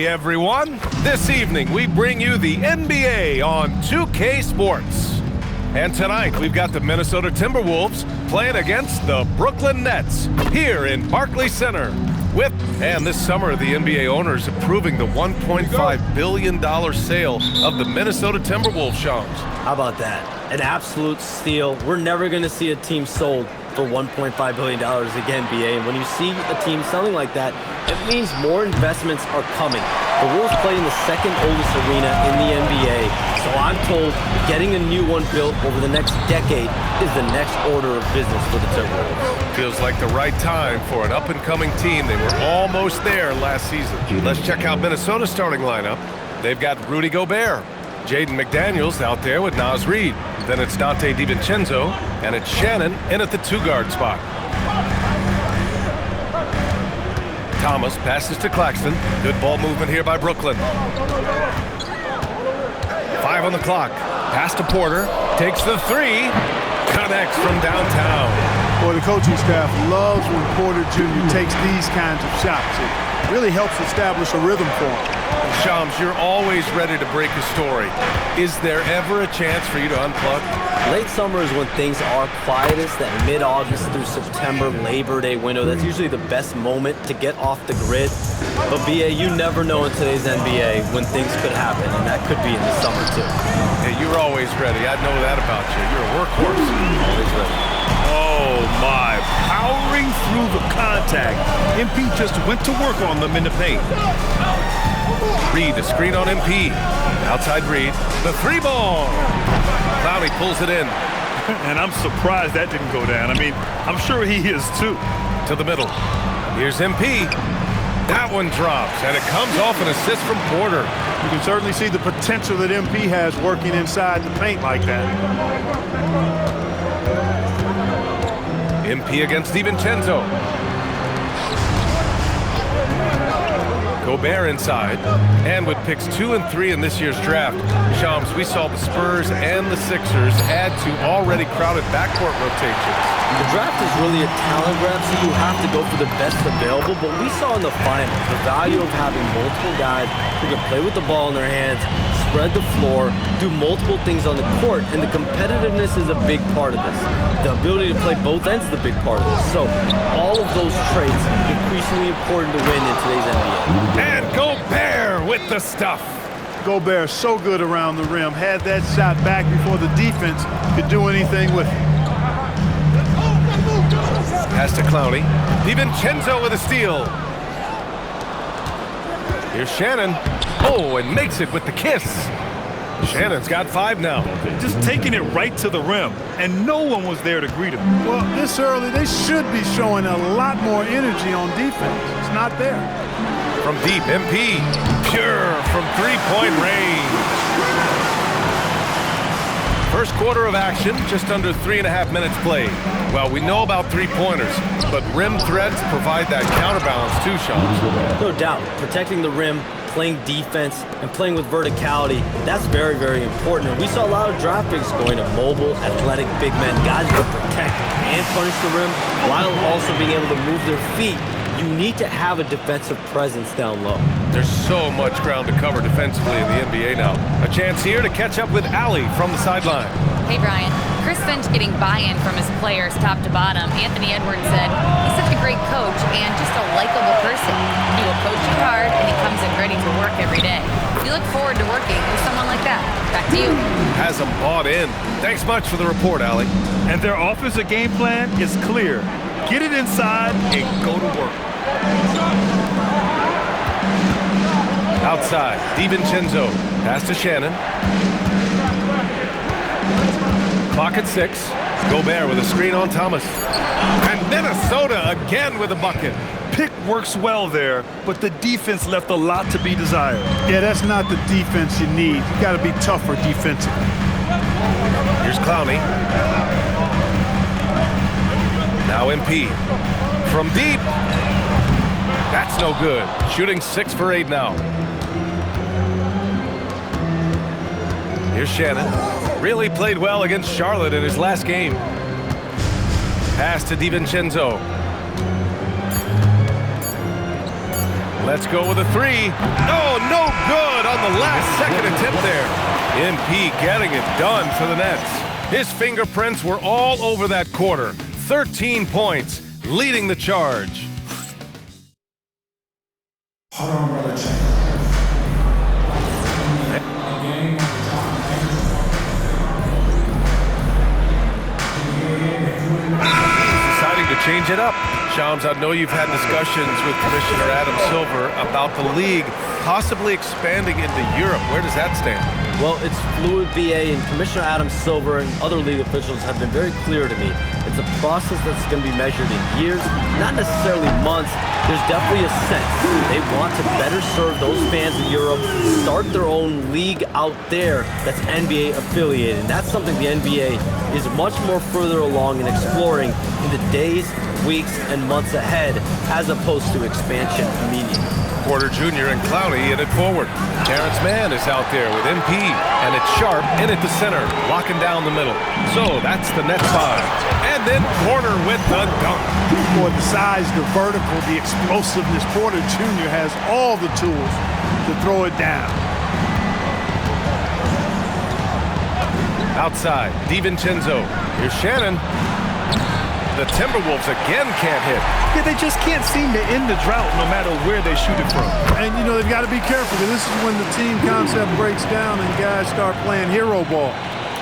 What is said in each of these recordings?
Hey everyone! This evening we bring you the NBA on 2K Sports. And tonight we've got the Minnesota Timberwolves playing against the Brooklyn Nets here in Barclays Center. And this summer the NBA owners approving the $1.5 billion sale of the Minnesota Timberwolves, Shams. How about that? An absolute steal. We're never going to see a team sold for $1.5 billion again, BA. And when you see a team selling like that, it means more investments are coming. The Wolves play in the second oldest arena in the NBA, so I'm told getting a new one built over the next decade is the next order of business for the Timberwolves. Feels like the right time for an up-and-coming team. They were almost there last season. Let's check out Minnesota's starting lineup. They've got Rudy Gobert, Jaden McDaniels out there with Naz Reid. Then it's Donte DiVincenzo, and it's Shannon in at the two-guard spot. Thomas passes to Claxton. Good ball movement here by Brooklyn. 5 on the clock. Pass to Porter. Takes the three. Connects from downtown. Boy, the coaching staff loves when Porter Jr. takes these kinds of shots. It really helps establish a rhythm for him. Shams, you're always ready to break a story. Is there ever a chance for you to unplug? Late summer is when things are quietest. That mid-August through September Labor Day window, that's usually the best moment to get off the grid. But BA, you never know in today's NBA when things could happen, and that could be in the summer too. Yeah, you're always ready. I know that about you. You're a workhorse. Always ready. Oh my, powering through the contact. MP just went to work on them in the paint. Reid, the screen on MP. Outside Reid, the three ball. Clowney pulls it in. And I'm surprised that didn't go down. I mean, I'm sure he is too. To the middle. Here's MP. That one drops, and it comes off an assist from Porter. You can certainly see the potential that MP has working inside the paint like that. MP against DiVincenzo. Gobert inside, and with picks 2 and 3 in this year's draft, Shams, we saw the Spurs and the Sixers add to already crowded backcourt rotations. The draft is really a talent grab, so you have to go for the best available, but we saw in the finals the value of having multiple guys who can play with the ball in their hands, spread the floor, do multiple things on the court, and the competitiveness is a big part of this. The ability to play both ends is a big part of this. So all of those traits increasingly important to win in today's NBA. And Gobert with the stuff. Gobert so good around the rim. Had that shot back before the defense could do anything with it. Pass to Clowney. DiVincenzo with a steal. Here's Shannon. Oh, and makes it with the kiss. Shannon's got 5 now. Just taking it right to the rim, and no one was there to greet him. Well, this early, they should be showing a lot more energy on defense. It's not there. From deep, MP. Pure from three-point range. First quarter of action, just under 3.5 minutes played. Well, we know about three-pointers, but rim threats provide that counterbalance too, Shams. No doubt, protecting the rim, playing defense, and playing with verticality, that's very, very important. And we saw a lot of draft picks going to mobile, athletic big men, guys who can protect and punish the rim while also being able to move their feet. You need to have a defensive presence down low. There's so much ground to cover defensively in the NBA now. A chance here to catch up with Allie from the sideline. Hey, Brian. Chris Finch getting buy-in from his players top to bottom. Anthony Edwards said he's such a great coach and just a likable person. He will coach you hard, and he comes in ready to work every day. You look forward to working with someone like that. Back to you. Has them bought in. Thanks much for the report, Allie. And their offensive game plan is clear. Get it inside and go to work. Outside, DiVincenzo. Pass to Shannon. Clock at 6. Gobert with a screen on Thomas. And Minnesota again with a bucket. Pick works well there, but the defense left a lot to be desired. Yeah, that's not the defense you need. You got to be tougher defensively. Here's Clowney. Now MP. From deep. That's no good. Shooting 6 for 8 now. Here's Shannon. Really played well against Charlotte in his last game. Pass to DiVincenzo. Let's go with a three. Oh, no good on the last second attempt there. MP getting it done for the Nets. His fingerprints were all over that quarter. 13 points, leading the charge. Deciding to change it up. Shams, I know you've had discussions with Commissioner Adam Silver about the league possibly expanding into Europe. Where does that stand? Well, it's fluid, BA, and Commissioner Adam Silver and other league officials have been very clear to me. It's a process that's going to be measured in years, not necessarily months. There's definitely a sense they want to better serve those fans in Europe, start their own league out there that's NBA affiliated. And that's something the NBA is much more further along in exploring in the days, weeks, and months ahead, as opposed to expansion immediately. Porter Jr. and Clowney in it forward. Terrence Mann is out there with MP, and it's Sharp in at the center, locking down the middle. So that's the Nets 5. And then Porter with the dunk. Boy, the size, the vertical, the explosiveness. Porter Jr. has all the tools to throw it down. Outside, DiVincenzo. Here's Shannon. The Timberwolves again can't hit. Yeah, they just can't seem to end the drought no matter where they shoot it from. And, you know, they've got to be careful because this is when the team concept breaks down and guys start playing hero ball.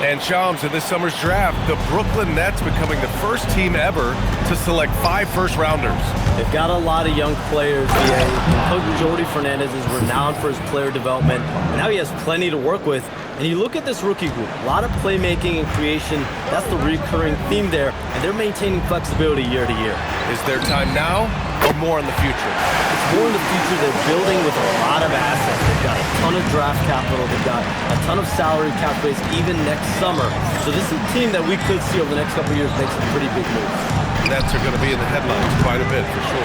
And Shams, in this summer's draft, the Brooklyn Nets becoming the first team ever to select 5 first-rounders. They've got a lot of young players, BA. Coach Jordi Fernandez is renowned for his player development, and now he has plenty to work with. And you look at this rookie group, a lot of playmaking and creation. That's the recurring theme there, and they're maintaining flexibility year to year. Is their time now or more in the future? It's more in the future. They're building with a lot of assets. They've got a ton of draft capital. They've got a ton of salary cap space even next summer. So this is a team that we could see over the next couple of years make some pretty big moves. Nets are going to be in the headlines quite a bit for sure.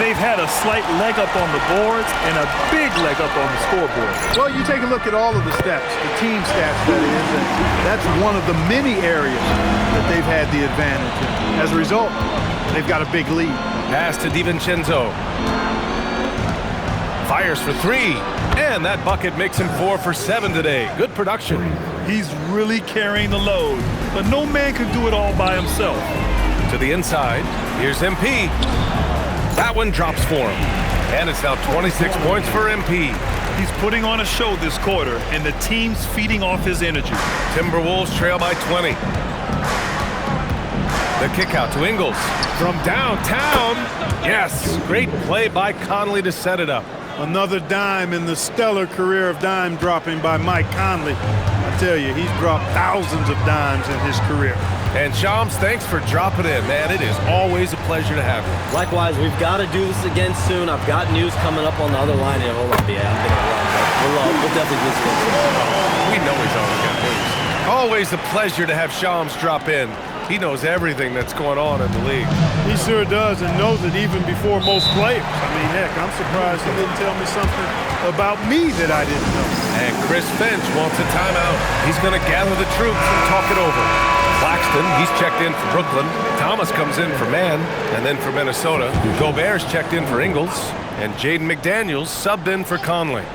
They've had a slight leg up on the boards and a big leg up on the scoreboard. Well, you take a look at all of the stats, the team stats that is, and that's one of the many areas that they've had the advantage. And as a result, they've got a big lead. Pass to DiVincenzo. Fires for 3, and that bucket makes him 4 for 7 today. Good production. He's really carrying the load, but no man can do it all by himself. To the inside, here's MP. That one drops for him. And it's now 26 points for MP. He's putting on a show this quarter, and the team's feeding off his energy. Timberwolves trail by 20. The kick out to Ingles from downtown. Yes, great play by Conley to set it up. Another dime in the stellar career of dime dropping by Mike Conley. I tell you, he's dropped thousands of dimes in his career. And Shams, thanks for dropping in, man. It is always a pleasure to have you. Likewise, we've got to do this again soon. I've got news coming up on the other line here. Hold on, BA. I'm going to run, but we'll definitely do this again soon. We know he's always got news. Always a pleasure to have Shams drop in. He knows everything that's going on in the league. He sure does, and knows it even before most players. I mean, heck, I'm surprised he didn't tell me something about me that I didn't know. And Chris Finch wants a timeout. He's going to gather the troops and talk it over. Claxton, he's checked in for Brooklyn. Thomas comes in for Mann, and then for Minnesota. Gobert's checked in for Ingles, and Jaden McDaniels subbed in for Conley.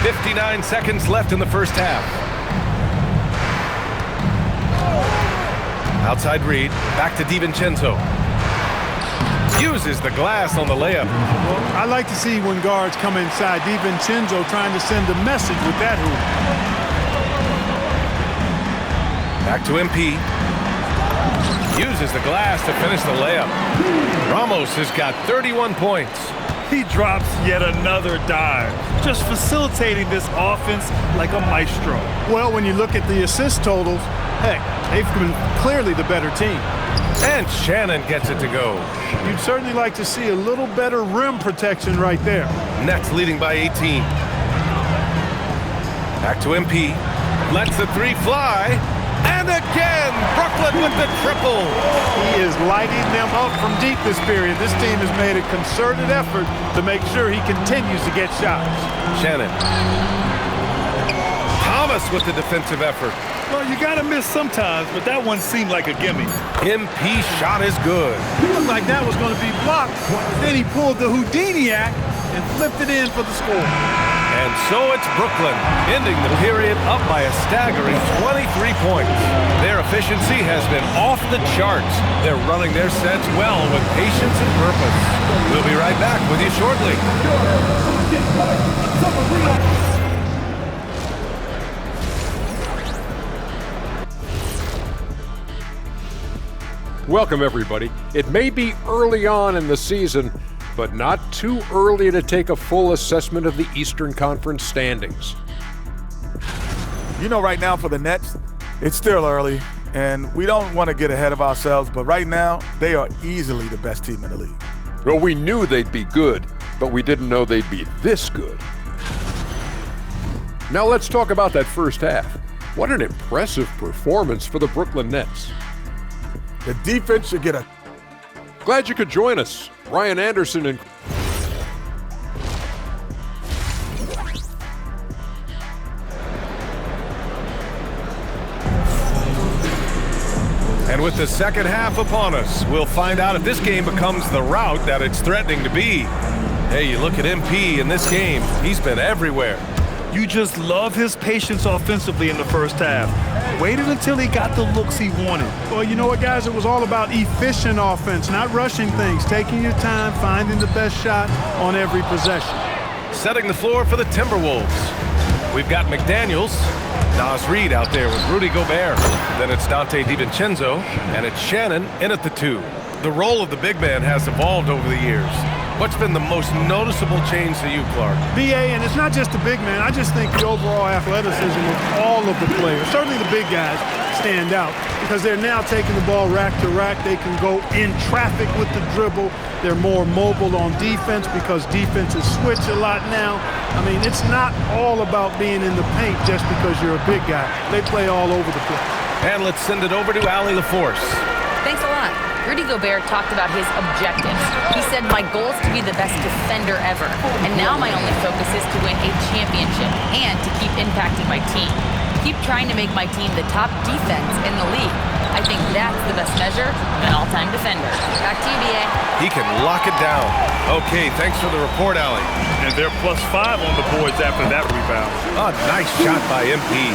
59 seconds left in the first half. Outside Reed, back to DiVincenzo. Uses the glass on the layup. Well, I like to see when guards come inside. DiVincenzo trying to send a message with that hoop. Back to MP. Uses the glass to finish the layup. Ramos has got 31 points. He drops yet another dime, just facilitating this offense like a maestro. Well, when you look at the assist totals, heck, they've been clearly the better team. And Shannon gets it to go. You'd certainly like to see a little better rim protection right there. Nets leading by 18. Back to MP. Lets the 3 fly. And again, Brooklyn with the triple. He is lighting them up from deep this period. This team has made a concerted effort to make sure he continues to get shots. Shannon. Thomas with the defensive effort. Well, you got to miss sometimes, but that one seemed like a gimme. MP shot is good. It looked like that was going to be blocked. Then he pulled the Houdini act and flipped it in for the score. And so it's Brooklyn, ending the period up by a staggering 23 points. Their efficiency has been off the charts. They're running their sets well with patience and purpose. We'll be right back with you shortly. Welcome, everybody. It may be early on in the season, but not too early to take a full assessment of the Eastern Conference standings. You know, right now for the Nets, it's still early, and we don't want to get ahead of ourselves, but right now, they are easily the best team in the league. Well, we knew they'd be good, but we didn't know they'd be this good. Now let's talk about that first half. What an impressive performance for the Brooklyn Nets. The defense should get a... Glad you could join us. Ryan Anderson and... And with the second half upon us, we'll find out if this game becomes the rout that it's threatening to be. Hey, you look at MP in this game, he's been everywhere. You just love his patience offensively in the first half. Waited until he got the looks he wanted. Well, you know what, guys? It was all about efficient offense, not rushing things, taking your time, finding the best shot on every possession. Setting the floor for the Timberwolves. We've got McDaniels, Naz Reid out there with Rudy Gobert. Then it's Dante DiVincenzo, and it's Shannon in at the 2. The role of the big man has evolved over the years. What's been the most noticeable change to you, Clark? BA, and it's not just the big man. I just think the overall athleticism of all of the players, certainly the big guys, stand out because they're now taking the ball rack to rack. They can go in traffic with the dribble. They're more mobile on defense because defenses switch a lot now. I mean, it's not all about being in the paint just because you're a big guy. They play all over the place. And let's send it over to Allie LaForce. Thanks a lot. Rudy Gobert talked about his objectives. He said, my goal is to be the best defender ever. And now my only focus is to win a championship and to keep impacting my team. Keep trying to make my team the top defense in the league. I think that's the best measure of an all-time defender. Back to you, B.A. He can lock it down. Okay, thanks for the report, Allie. And they're +5 on the boards after that rebound. Oh, nice shot by MP.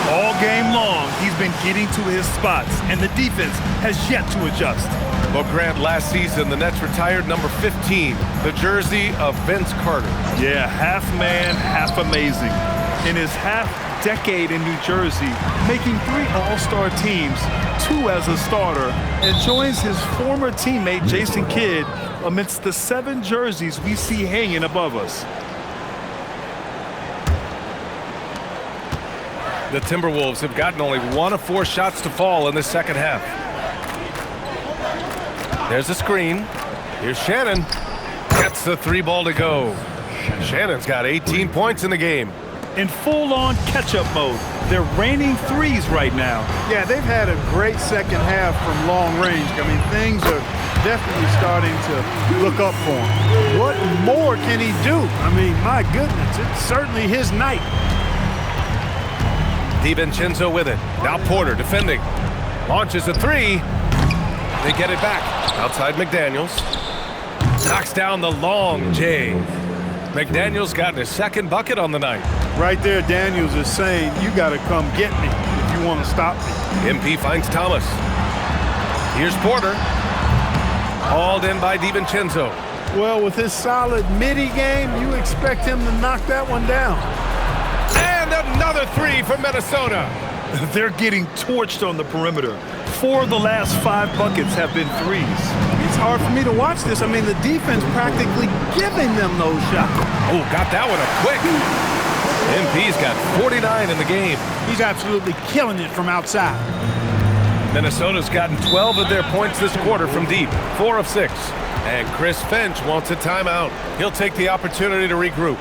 All game long, he's been getting to his spots, and the defense has yet to adjust. Well, Grant, last season, the Nets retired number 15, the jersey of Vince Carter. Yeah, half man, half amazing. In his half-decade in New Jersey, making 3 All-Star teams, 2 as a starter, and joins his former teammate Jason Kidd amidst the 7 jerseys we see hanging above us. The Timberwolves have gotten only 1 of 4 shots to fall in the second half. There's a screen. Here's Shannon. Gets the 3 ball to go. Shannon's got 18 points in the game. In full-on catch-up mode, they're raining threes right now. Yeah, they've had a great second half from long range. I mean, things are definitely starting to look up for him. What more can he do? I mean, my goodness, it's certainly his night. DiVincenzo with it. Now Porter defending. Launches a 3. They get it back. Outside McDaniels. Knocks down the long J. McDaniels got his second bucket on the night. Right there, Daniels is saying, you got to come get me if you want to stop me. MP finds Thomas. Here's Porter. Hauled in by DiVincenzo. Well, with his solid midi game, you expect him to knock that one down. And another 3 for Minnesota. They're getting torched on the perimeter. 4 of the last 5 buckets have been threes. It's hard for me to watch this. I mean, the defense practically giving them those shots. Oh, got that one up quick. MP's got 49 in the game. He's absolutely killing it from outside. Minnesota's gotten 12 of their points this quarter from deep, 4 of 6. And Chris Finch wants a timeout. He'll take the opportunity to regroup.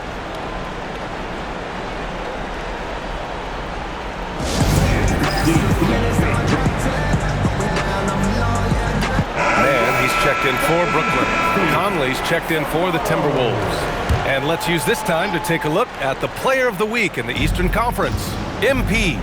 And he's checked in for Brooklyn. Conley's checked in for the Timberwolves. And let's use this time to take a look at the player of the week in the Eastern Conference, MP.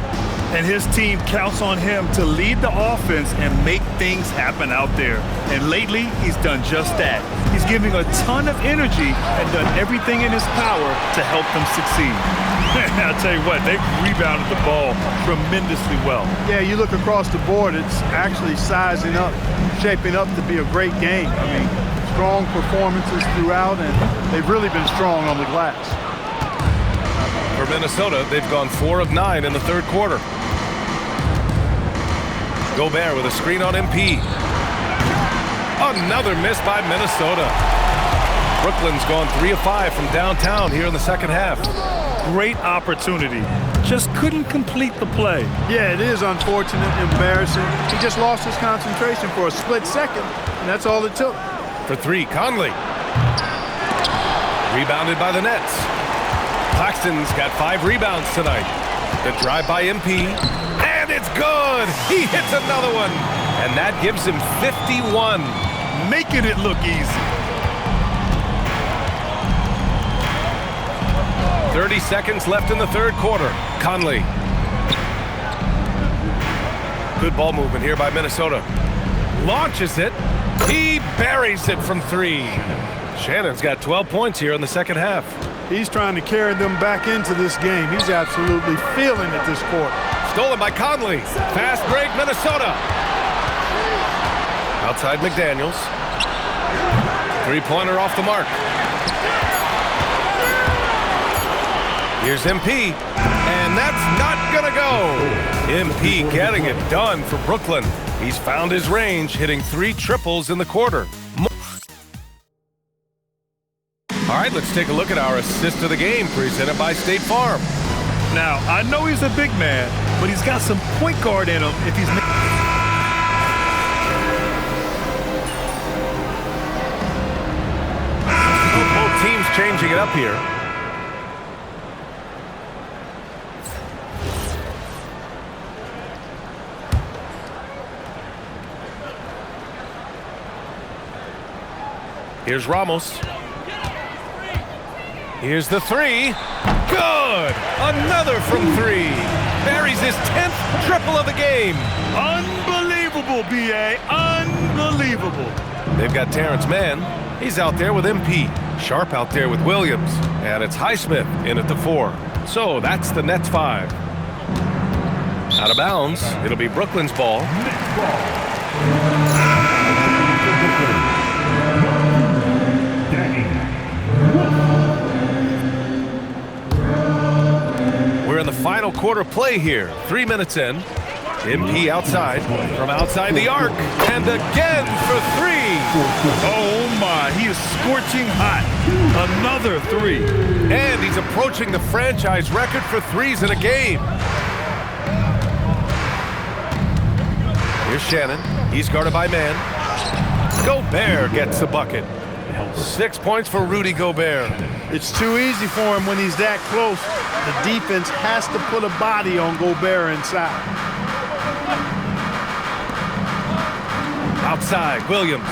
And his team counts on him to lead the offense and make things happen out there. And lately, he's done just that. He's giving a ton of energy and done everything in his power to help them succeed. I'll tell you what, they've rebounded the ball tremendously well. Yeah, you look across the board, it's actually sizing up, shaping up to be a great game. I mean, strong performances throughout, and they've really been strong on the glass. For Minnesota, they've gone 4 of 9 in the third quarter. Gobert with a screen on MP. Another miss by Minnesota. Brooklyn's gone 3 of 5 from downtown here in the second half. Great opportunity. Just couldn't complete the play. Yeah, it is unfortunate, embarrassing. He just lost his concentration for a split second, and that's all it took. For 3, Conley. Rebounded by the Nets. Claxton's got 5 rebounds tonight. The drive by MP. And it's good! He hits another one. And that gives him 51. Making it look easy. 30 seconds left in the third quarter. Conley. Good ball movement here by Minnesota. Launches it. He buries it from 3. Shannon's got 12 points here in the second half. He's trying to carry them back into this game. He's absolutely feeling it this quarter. Stolen by Conley. Fast break, Minnesota. Outside McDaniels. Three-pointer off the mark. Here's MP. And that's not gonna go. MP getting it done for Brooklyn. He's found his range, hitting 3 triples in the quarter. All right, let's take a look at our assist of the game presented by State Farm. Now, I know he's a big man, but he's got some point guard in him if he's... Both teams changing it up here. Here's Ramos. Here's the 3. Good! Another from 3. Buries his 10th triple of the game. Unbelievable, B.A. Unbelievable. They've got Terrence Mann. He's out there with MP. Sharp out there with Williams. And it's Highsmith in at the 4. So that's the Nets 5. Out of bounds. It'll be Brooklyn's ball. We're in the final quarter play here. 3 minutes in. MP outside. From outside the arc. And again for 3. Oh, my. He is scorching hot. Another 3. And he's approaching the franchise record for 3s in a game. Here's Shannon. He's guarded by Mann. Gobert gets the bucket. 6 points for Rudy Gobert. It's too easy for him when he's that close. The defense has to put a body on Gobert inside. Outside, Williams.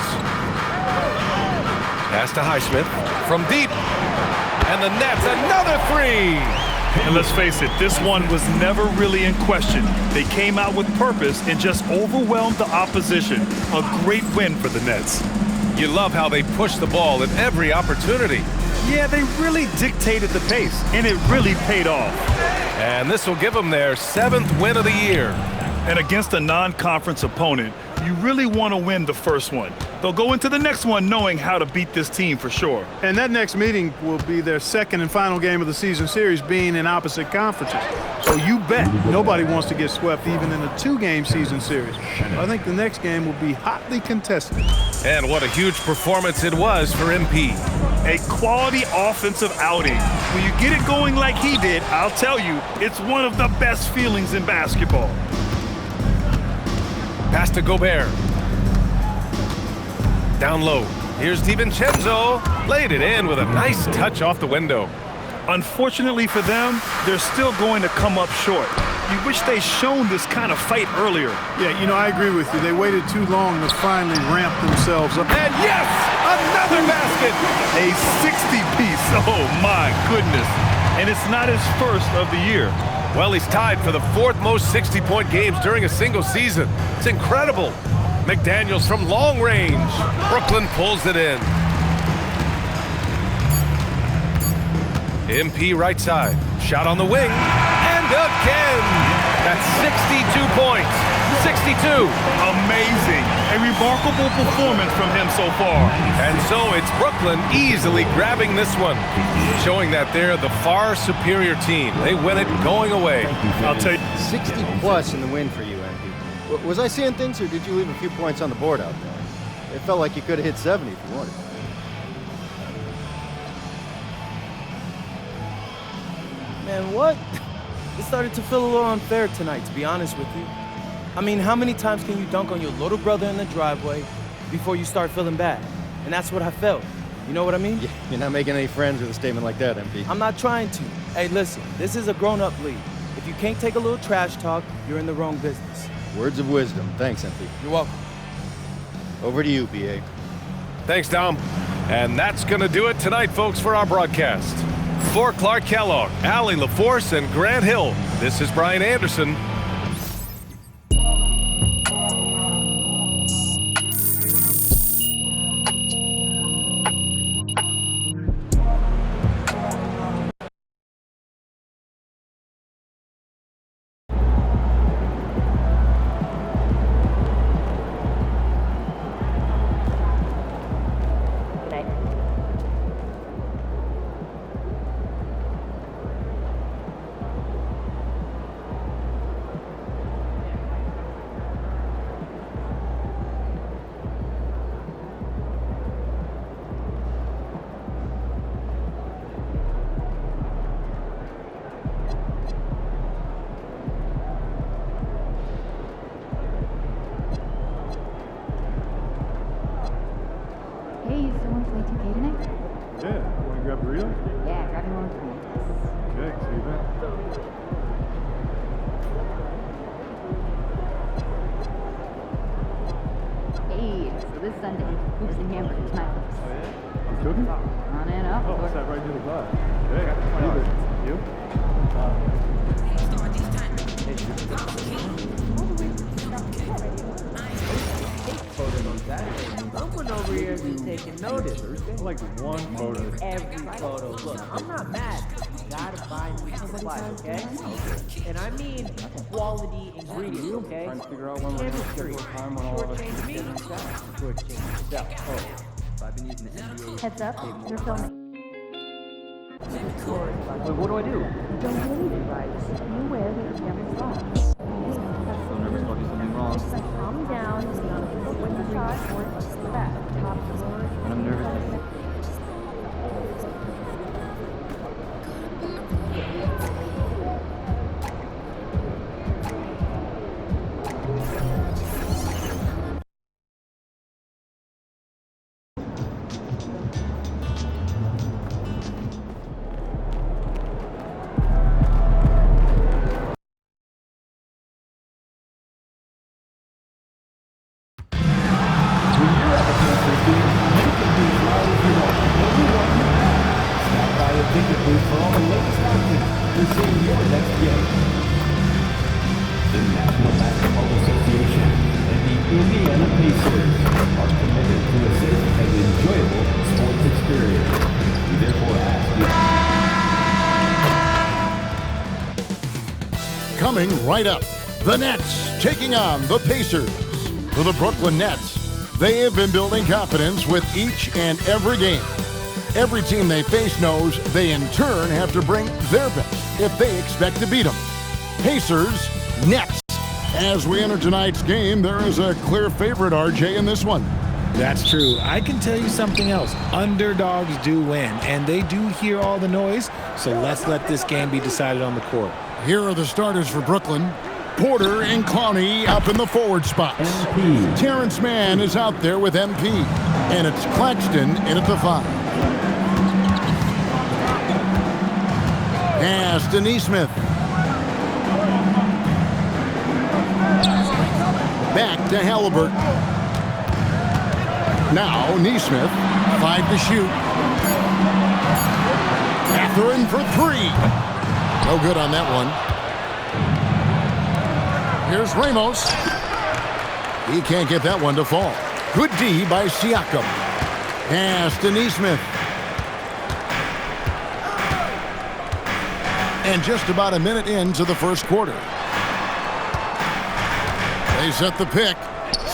Pass to Highsmith. From deep. And the Nets, another 3. And let's face it, this one was never really in question. They came out with purpose and just overwhelmed the opposition. A great win for the Nets. You love how they push the ball at every opportunity. Yeah, they really dictated the pace, and it really paid off. And this will give them their 7th win of the year. And against a non-conference opponent, you really want to win the first one. They'll go into the next one knowing how to beat this team for sure. And that next meeting will be their second and final game of the season series, being in opposite conferences. So you bet nobody wants to get swept even in a 2-game season series. I think the next game will be hotly contested. And what a huge performance it was for MP. A quality offensive outing. When you get it going like he did, I'll tell you, it's one of the best feelings in basketball. Pass to Gobert. Down low. Here's DiVincenzo. Laid it in with a nice touch off the window. Unfortunately for them, they're still going to come up short. You wish they'd shown this kind of fight earlier. Yeah, you know, I agree with you. They waited too long to finally ramp themselves up. And yes, another basket. A 60-piece. Oh, my goodness. And it's not his first of the year. Well, he's tied for the 4th most 60-point games during a single season. It's incredible. McDaniels from long range. Brooklyn pulls it in. MP right side. Shot on the wing. And again! That's 62 points. 62. Amazing. A remarkable performance from him so far. And so it's Brooklyn easily grabbing this one, showing that they're the far superior team. They win it going away. I'll tell you. 60 plus in the win for you, MP. Was I seeing things, or did you leave a few points on the board out there? It felt like you could have hit 70 if you wanted. Man, what? It started to feel a little unfair tonight, to be honest with you. I mean, how many times can you dunk on your little brother in the driveway before you start feeling bad? And that's what I felt. You know what I mean? Yeah, you're not making any friends with a statement like that, MP. I'm not trying to. Hey, listen, this is a grown-up league. If you can't take a little trash talk, you're in the wrong business. Words of wisdom. Thanks, MP. You're welcome. Over to you, BA. Thanks, Dom. And that's going to do it tonight, folks, for our broadcast. For Clark Kellogg, Allie LaForce, and Grant Hill, this is Brian Anderson. Hey, you still want to play 2K tonight? Yeah, want to grab a burrito? Yeah, grab me one for me. Okay, see you then. Hey, so this Sunday, hoops and hamburgers, my place. Oh, yeah? You cooking? On and up. Oh, sat right near the bar. Hey, leave it. You? Someone over here is taking notice. I like one photo. Every photo. Look, I'm not mad. You gotta buy me supplies, okay? And I mean quality ingredients, okay? Trying to figure out when we're going to schedule time when all of us can get inside. Shortchange yourself. Oh, I've been using the NBA. Heads up, you're filming. Wait, what do I do? Don't do any device. You wear the camera's off. So nervous about doing something wrong. Just like calm down, just when the shot or just the back. Top floor. When I'm nervous. The National Basketball Association and the Indiana Pacers are committed to a safe and enjoyable sports experience. We therefore ask you. Coming right up, the Nets taking on the Pacers. For the Brooklyn Nets, they have been building confidence with each and every game. Every team they face knows they in turn have to bring their best if they expect to beat them. Pacers, Nets. As we enter tonight's game, there is a clear favorite, RJ, in this one. That's true. I can tell you something else. Underdogs do win, and they do hear all the noise, so let's let this game be decided on the court. Here are the starters for Brooklyn. Porter and Clowney up in the forward spots. Terrence Mann is out there with MP, and it's Claxton in at the 5. Pass to Nesmith. Back to Halliburton. Now Nesmith, 5 to shoot. Catherine for 3. No good on that one. Here's Ramos. He can't get that one to fall. Good D by Siakam. Pass to Neesmith. And just about a minute into the first quarter. They set the pick.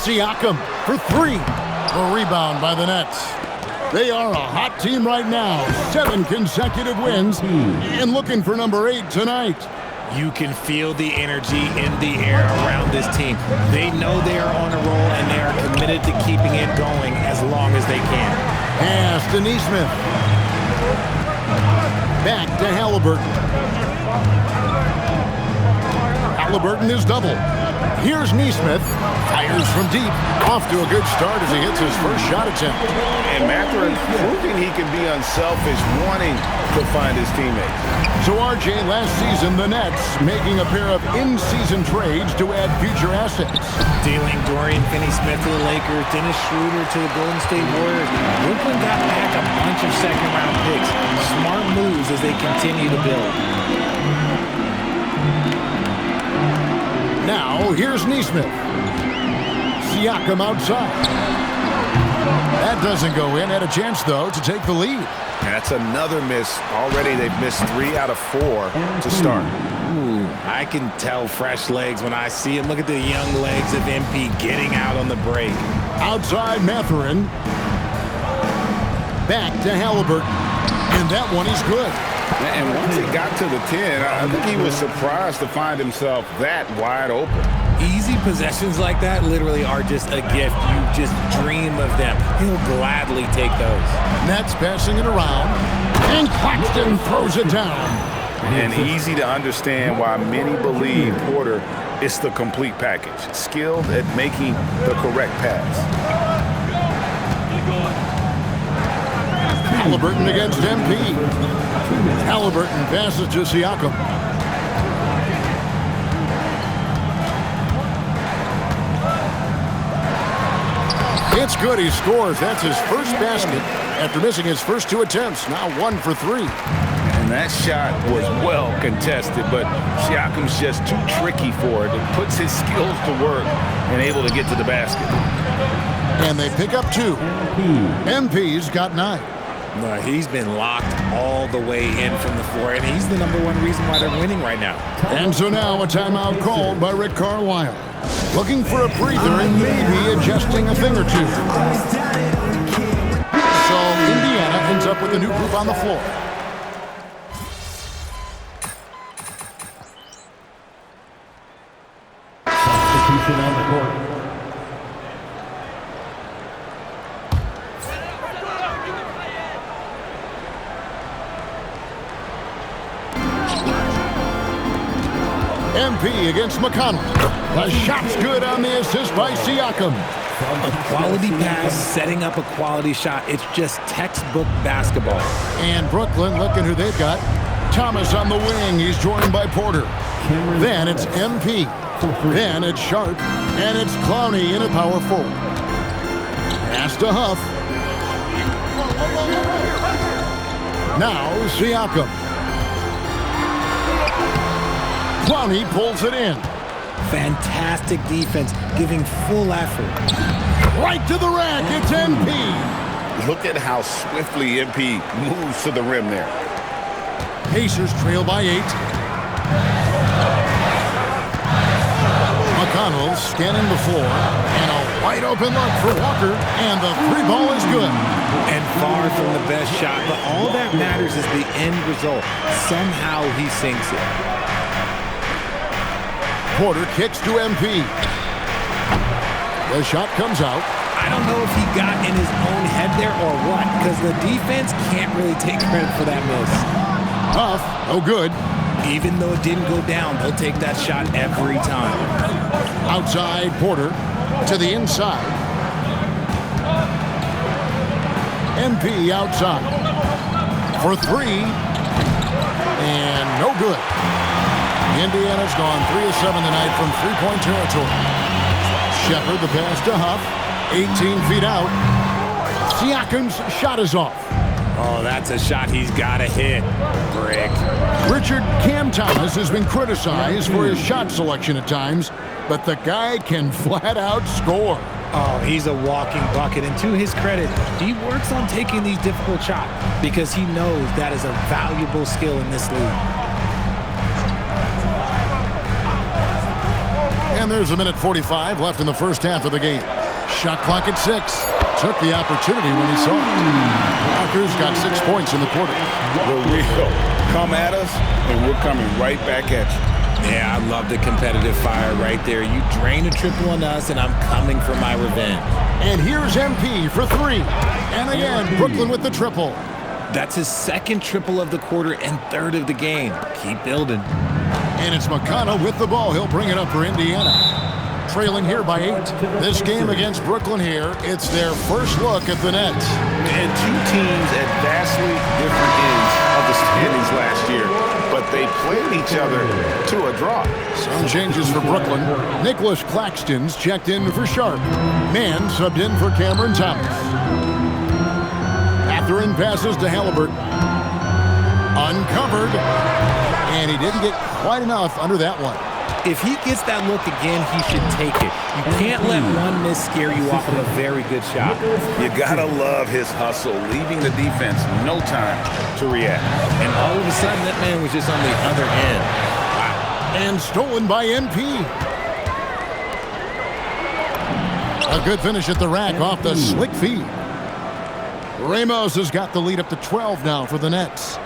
Siakam for three. A rebound by the Nets. They are a hot team right now. 7 consecutive wins and looking for number 8 tonight. You can feel the energy in the air around this team. They know they are on a roll, and they are committed to keeping it going as long as they can. Pass to Neesmith. Back to Halliburton. Halliburton is double. Here's Neesmith. Fires from deep. Off to a good start as he hits his first shot attempt. And Mathurin proving he can be unselfish, wanting to find his teammates. So RJ, last season, the Nets making a pair of in-season trades to add future assets. Dealing Dorian Finney-Smith to the Lakers, Dennis Schroeder to the Golden State Warriors. Brooklyn got back a bunch of second-round picks. Smart moves as they continue to build. Now, here's Neesmith. Siakam outside. That doesn't go in. Had a chance, though, to take the lead. That's another miss. Already they've missed 3 out of 4 to start. Ooh, I can tell fresh legs when I see him. Look at the young legs of MP getting out on the break. Outside Mathurin. Back to Halliburton. And that one is good. And once he got to the 10, I think he was surprised to find himself that wide open. Easy possessions like that literally are just a gift. You just dream of them. He'll gladly take those. Nets passing it around. And Claxton throws it down. And easy to understand why many believe Porter is the complete package. Skilled at making the correct pass. Halliburton against MP. Halliburton passes to Siakam. It's good. He scores. That's his first basket after missing his first 2 attempts. Now 1 for 3. And that shot was well contested, but Siakam's just too tricky for it. It puts his skills to work and able to get to the basket. And they pick up 2. MP's got 9. He's been locked all the way in from the floor, and he's the #1 reason why they're winning right now. And so now a timeout called by Rick Carlisle. Looking for a breather and maybe adjusting a thing or two. So Indiana ends up with a new group on the floor. Substitution on the court. MP against McConnell. The shot's good on the assist by Siakam. A quality pass, setting up a quality shot. It's just textbook basketball. And Brooklyn, looking who they've got. Thomas on the wing. He's joined by Porter. Then it's MP. Then it's Sharp. And it's Clowney in a power forward. Pass to Huff. Now Siakam. Clowney pulls it in. Fantastic defense, giving full effort. Right to the rack, it's MP. Look at how swiftly MP moves to the rim there. Pacers trail by 8. McConnell scanning the floor. And a wide open look for Walker. And the 3 ball is good. And far from the best shot, but all that matters is the end result. Somehow he sinks it. Porter kicks to MP. The shot comes out. I don't know if he got in his own head there or what, because the defense can't really take credit for that miss. Huff, no good. Even though it didn't go down, they'll take that shot every time. Outside, Porter to the inside. MP outside for 3. And no good. Indiana's gone 3 of 7 tonight from 3-point territory. Shepard, the pass to Huff. 18 feet out. Siakam's shot is off. Oh, that's a shot he's got to hit. Brick. Rick Richard, Cam Thomas has been criticized for his shot selection at times, but the guy can flat out score. Oh, he's a walking bucket, and to his credit, he works on taking these difficult shots because he knows that is a valuable skill in this league. And there's a minute 45 left in the first half of the game. Shot clock at 6. Took the opportunity when he saw it. Rockers got 6 points in the quarter. We're real. Come at us, and we're coming right back at you. Yeah, I love the competitive fire right there. You drain a triple on us, and I'm coming for my revenge. And here's MP for 3. And again, Brooklyn with the triple. That's his second triple of the quarter and third of the game. Keep building. And it's McConnell with the ball. He'll bring it up for Indiana. Trailing here by 8. This game against Brooklyn here, it's their first look at the Nets. And two teams at vastly different ends of the standings last year, but they played each other to a draw. Some changes for Brooklyn. Nicholas Claxton's checked in for Sharp. Mann subbed in for Cameron Thomas. Mathurin passes to Halliburton. Uncovered. And he didn't get quite enough under that one. If he gets that look again, he should take it. You can't let one miss scare you off of a very good shot. You gotta love his hustle, leaving the defense no time to react. And all of a sudden, that man was just on the other end. Wow. And stolen by MP. A good finish at the rack off the slick feed. Ramos has got the lead up to 12 now for the Nets.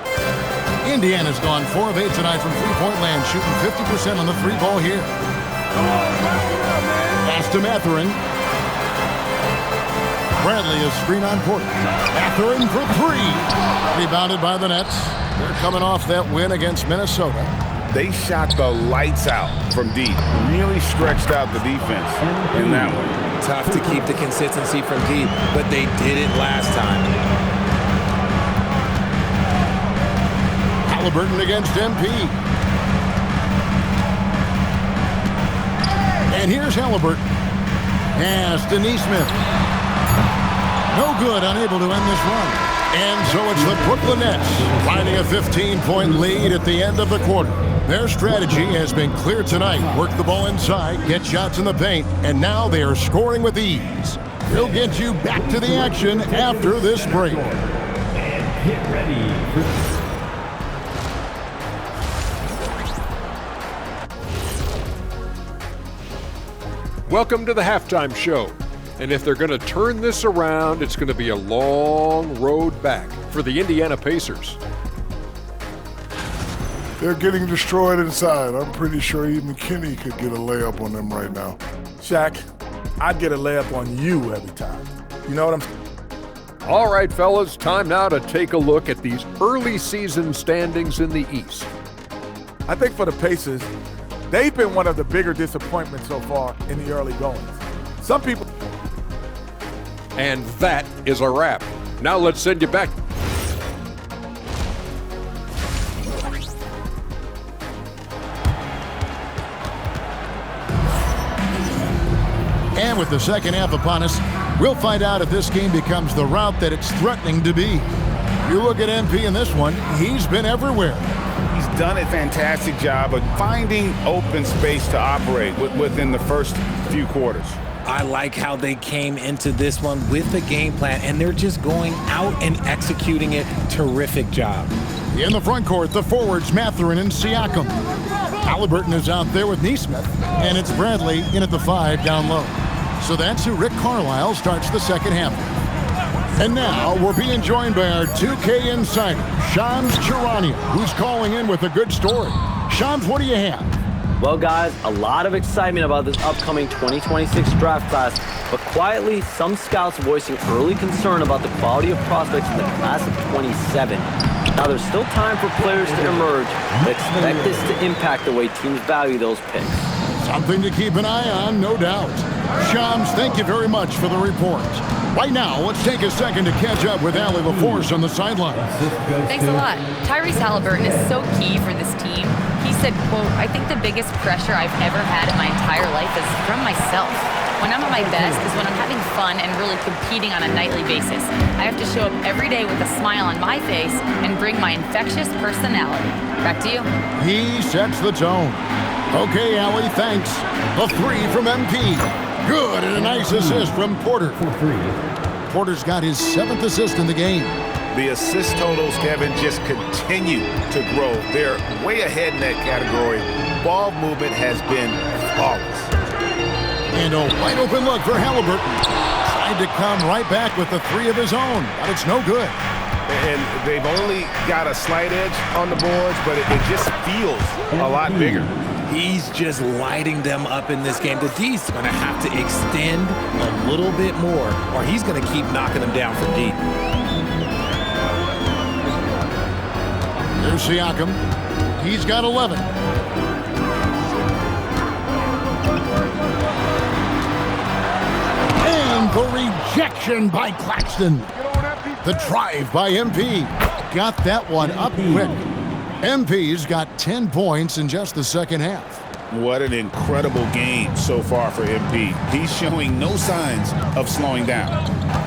Indiana's gone 4 of 8 tonight from three-point land, shooting 50% on the 3-ball here. Pass to Mathurin. Bradley is screen on Porter. Mathurin for 3. Rebounded by the Nets. They're coming off that win against Minnesota. They shot the lights out from deep. Really stretched out the defense in that one. Tough to keep the consistency from deep, but they did it last time. Halliburton against MP. And here's Halliburton. Pass to Nesmith. No good, unable to end this run. And so it's the Brooklyn Nets riding a 15-point lead at the end of the quarter. Their strategy has been clear tonight. Work the ball inside, get shots in the paint, and now they are scoring with ease. We'll get you back to the action after this break. And get ready for... Welcome to the halftime show. And if they're going to turn this around, it's going to be a long road back for the Indiana Pacers. They're getting destroyed inside. I'm pretty sure even McKinney could get a layup on them right now. Shaq, I'd get a layup on you every time. You know what I'm saying? All right, fellas, time now to take a look at these early season standings in the East. I think for the Pacers, they've been one of the bigger disappointments so far in the early goings. Some people... And that is a wrap. Now let's send you back. And with the second half upon us, we'll find out if this game becomes the route that it's threatening to be. You look at MP in this one, he's been everywhere. He's done a fantastic job of finding open space to operate within the first few quarters. I like how they came into this one with a game plan, and they're just going out and executing it. Terrific job. In the front court, the forwards, Mathurin and Siakam. Halliburton is out there with Nesmith, and it's Bradley in at the 5 down low. So that's who Rick Carlisle starts the second half. And now we're being joined by our 2K insider, Shams Charania, who's calling in with a good story. Shams, what do you have? Well, guys, a lot of excitement about this upcoming 2026 draft class, but quietly, some scouts voicing early concern about the quality of prospects in the class of 27. Now, there's still time for players to emerge, but expect this to impact the way teams value those picks. Something to keep an eye on, no doubt. Shams, thank you very much for the report. Right now, let's take a second to catch up with Allie LaForce on the sideline. Thanks a lot. Tyrese Halliburton is so key for this team. He said, quote, "I think the biggest pressure I've ever had in my entire life is from myself." When I'm at my best is when I'm having fun and really competing on a nightly basis. I have to show up every day with a smile on my face and bring my infectious personality. Back to you. He sets the tone. Okay, Allie, thanks. A 3 from MP. Good, and a nice assist from Porter. Porter's got his 7th assist in the game. The assist totals, Kevin, just continue to grow. They're way ahead in that category. Ball movement has been flawless. And a wide open look for Halliburton. Tried to come right back with the 3 of his own, but it's no good. And they've only got a slight edge on the boards, but it just feels a lot bigger. He's just lighting them up in this game. The D's going to have to extend a little bit more, or he's going to keep knocking them down from deep. There's Siakam. He's got 11. And the rejection by Claxton. The drive by MP. Got that one up quick. MP's got 10 points in just the second half. What an incredible game so far for MP. He's showing no signs of slowing down.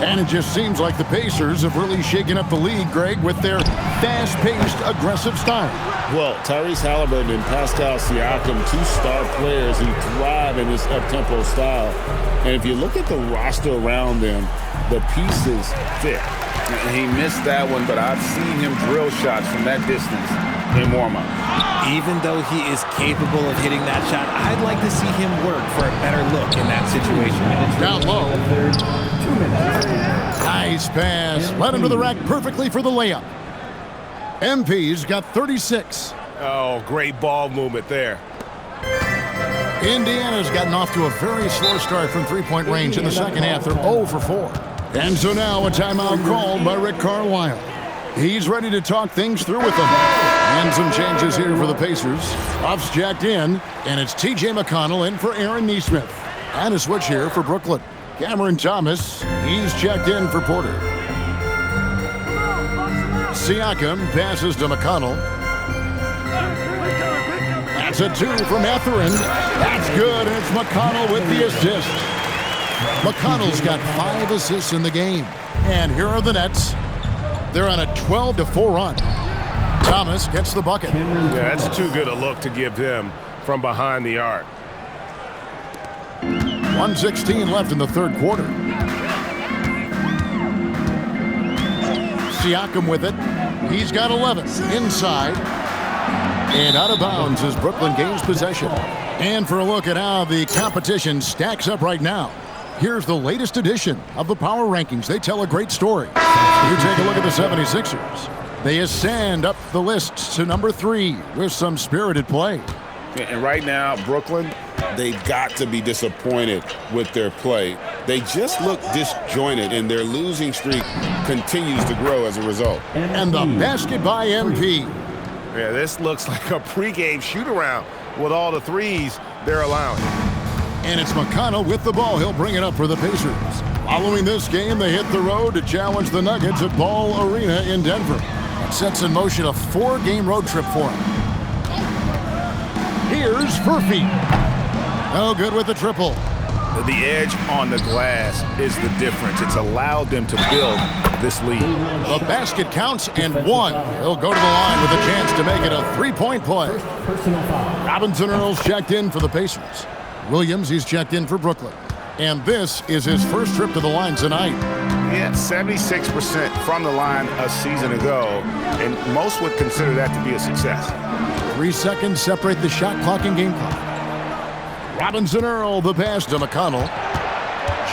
And it just seems like the Pacers have really shaken up the league, Greg, with their fast-paced, aggressive style. Well, Tyrese Halliburton and Pascal Siakam, 2 star players who thrive in this up-tempo style. And if you look at the roster around them, the pieces fit. He missed that one, but I've seen him drill shots from that distance in warm-up. Even though he is capable of hitting that shot, I'd like to see him work for a better look in that situation. Down low. Nice pass. Led him to the rack perfectly for the layup. MP's got 36. Oh, great ball movement there. Indiana's gotten off to a very slow start from three-point range in the second half. They're 0 for 4. And so now a timeout called by Rick Carlisle. He's ready to talk things through with them. And some changes here for the Pacers. Buff's jacked in, and it's T.J. McConnell in for Aaron Nesmith. And a switch here for Brooklyn. Cameron Thomas, he's checked in for Porter. Siakam passes to McConnell. That's a 2 from Etherin. That's good, and it's McConnell with the assist. McConnell's got 5 assists in the game. And here are the Nets. They're on a 12-4 run. Thomas gets the bucket. Yeah, that's too good a look to give him from behind the arc. 1:16 left in the third quarter. Siakam with it. He's got 11. Inside. And out of bounds as Brooklyn gains possession. And for a look at how the competition stacks up right now, here's the latest edition of the Power Rankings. They tell a great story. You take a look at the 76ers. They ascend up the list to number 3 with some spirited play. And right now, Brooklyn, they've got to be disappointed with their play. They just look disjointed, and their losing streak continues to grow as a result. And the basket by MP. Yeah, this looks like a pregame shoot-around with all the threes they're allowing. And it's McConnell with the ball. He'll bring it up for the Pacers. Following this game, they hit the road to challenge the Nuggets at Ball Arena in Denver. It sets in motion a 4-game road trip for them. Here's Furphy. No good with the triple. The edge on the glass is the difference. It's allowed them to build this lead. The basket counts and 1. He'll go to the line with a chance to make it a 3-point play. Robinson Earls checked in for the Pacers. Williams, he's checked in for Brooklyn. And this is his first trip to the line tonight. Yeah, 76% from the line a season ago, and most would consider that to be a success. 3 seconds separate the shot clock and game clock. Robinson Earl, the pass to McConnell.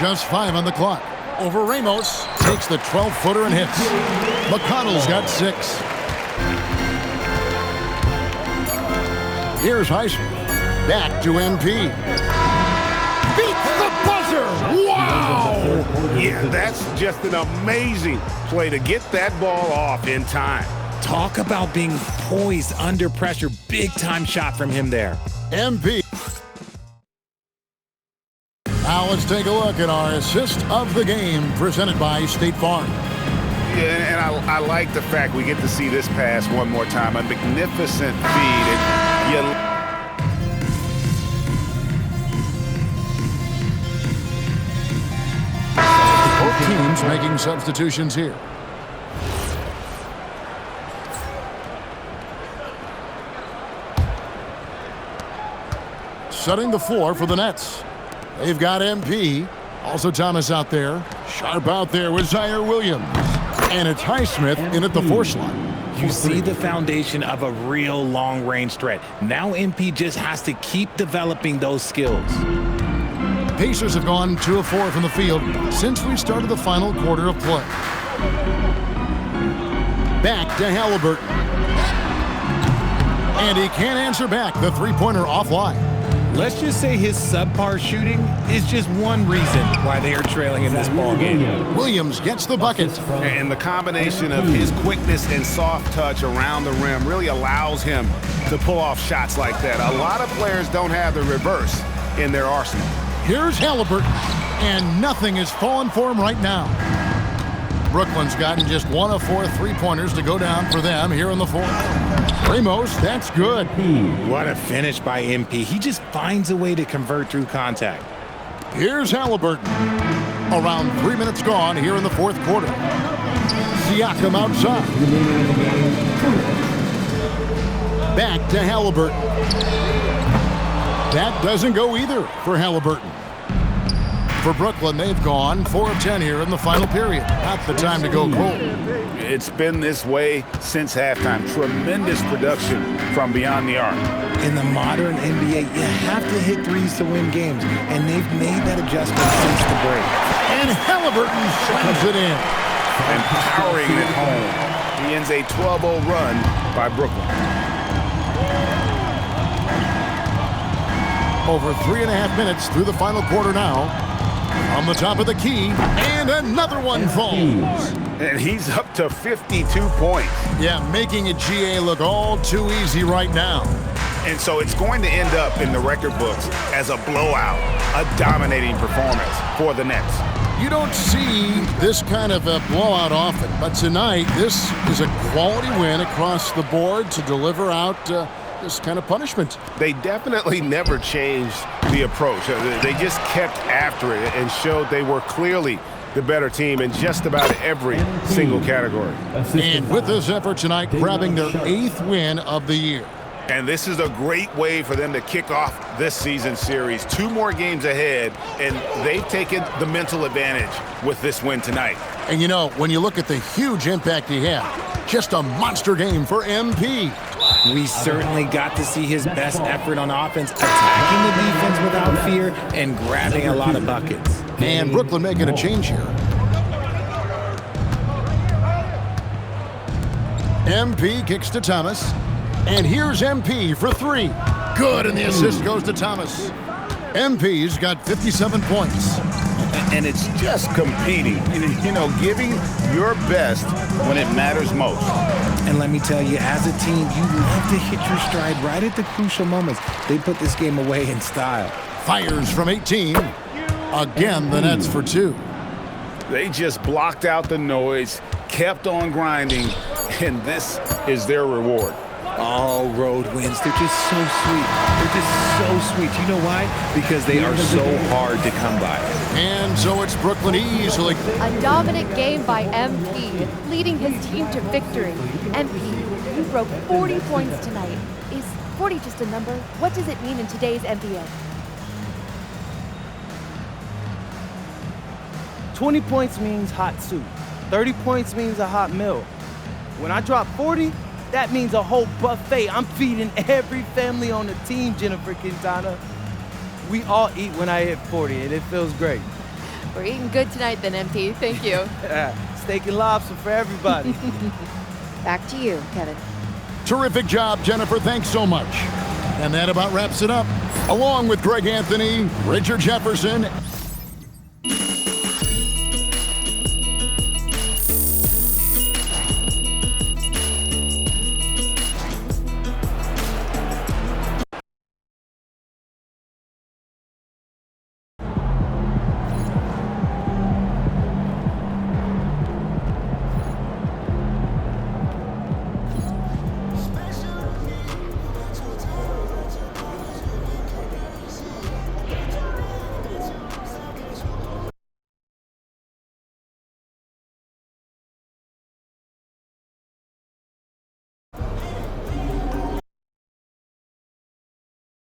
Just 5 on the clock. Over Ramos, takes the 12-footer and hits. McConnell's got 6. Here's Heisman. Back to MP. Beats the buzzer! Wow! Yeah, that's just an amazing play to get that ball off in time. Talk about being poised under pressure. Big-time shot from him there. MP. Now let's take a look at our assist of the game presented by State Farm. Yeah, and I like the fact we get to see this pass one more time. A magnificent feed. And teams making substitutions here. Setting the floor for the Nets. They've got MP. Also Thomas out there. Sharp out there with Zaire Williams. And it's Highsmith in at the 4 slot. You see the foundation of a real long-range threat. Now MP just has to keep developing those skills. Pacers have gone 2 of 4 from the field since we started the final quarter of play. Back to Halliburton. And he can't answer back. The three-pointer offline. Let's just say his subpar shooting is just one reason why they are trailing in this ballgame. Williams gets the bucket. And the combination of his quickness and soft touch around the rim really allows him to pull off shots like that. A lot of players don't have the reverse in their arsenal. Here's Halliburton, and nothing is falling for him right now. Brooklyn's gotten just 1 of 4 three-pointers to go down for them here in the 4th. Ramos, that's good. What a finish by MP. He just finds a way to convert through contact. Here's Halliburton. Around 3 minutes gone here in the 4th quarter. Siakam outside. Back to Halliburton. That doesn't go either for Halliburton. For Brooklyn, they've gone 4 of 10 here in the final period. Not the time to go cold. It's been this way since halftime. Tremendous production from beyond the arc. In the modern NBA, you have to hit threes to win games, and they've made that adjustment since the break. And Halliburton slams it in. And powering it home. He ends a 12-0 run by Brooklyn. Over 3.5 minutes through the final quarter now. On the top of the key, and another one falls. And he's up to 52 points. Yeah, making a GA look all too easy right now. And so it's going to end up in the record books as a blowout, a dominating performance for the Nets. You don't see this kind of a blowout often, but tonight this is a quality win across the board to deliver out this kind of punishment. They definitely never changed the approach. They just kept after it and showed they were clearly the better team in just about every single category. And with this effort tonight, grabbing their 8th win of the year. And this is a great way for them to kick off this season series. 2 more games ahead, and they've taken the mental advantage with this win tonight. And you know, when you look at the huge impact he had, just a monster game for MP. We certainly got to see his best effort on offense, attacking the defense without fear and grabbing a lot of buckets. And Brooklyn making a change here. MP kicks to Thomas. And here's MP for 3. Good, and the assist goes to Thomas. MP's got 57 points. And it's just competing, you know, giving your best when it matters most. And let me tell you, as a team, you love to hit your stride right at the crucial moments. They put this game away in style. Fires from 18. Again, the Nets for 2. They just blocked out the noise, kept on grinding, and this is their reward. All road wins. They're just so sweet. They're just so sweet. You know why? Because they are so hard to come by. And so it's Brooklyn easily. A dominant game by MP, leading his team to victory. MP, you broke 40 points tonight. Is 40 just a number? What does it mean in today's NBA? 20 points means hot soup. 30 points means a hot meal. When I drop 40, that means a whole buffet. I'm feeding every family on the team, Jennifer Quintana. We all eat when I hit 40, and it feels great. We're eating good tonight then, MP. Thank you. Steak and lobster for everybody. Back to you, Kevin. Terrific job, Jennifer. Thanks so much. And that about wraps it up. Along with Greg Anthony, Richard Jefferson,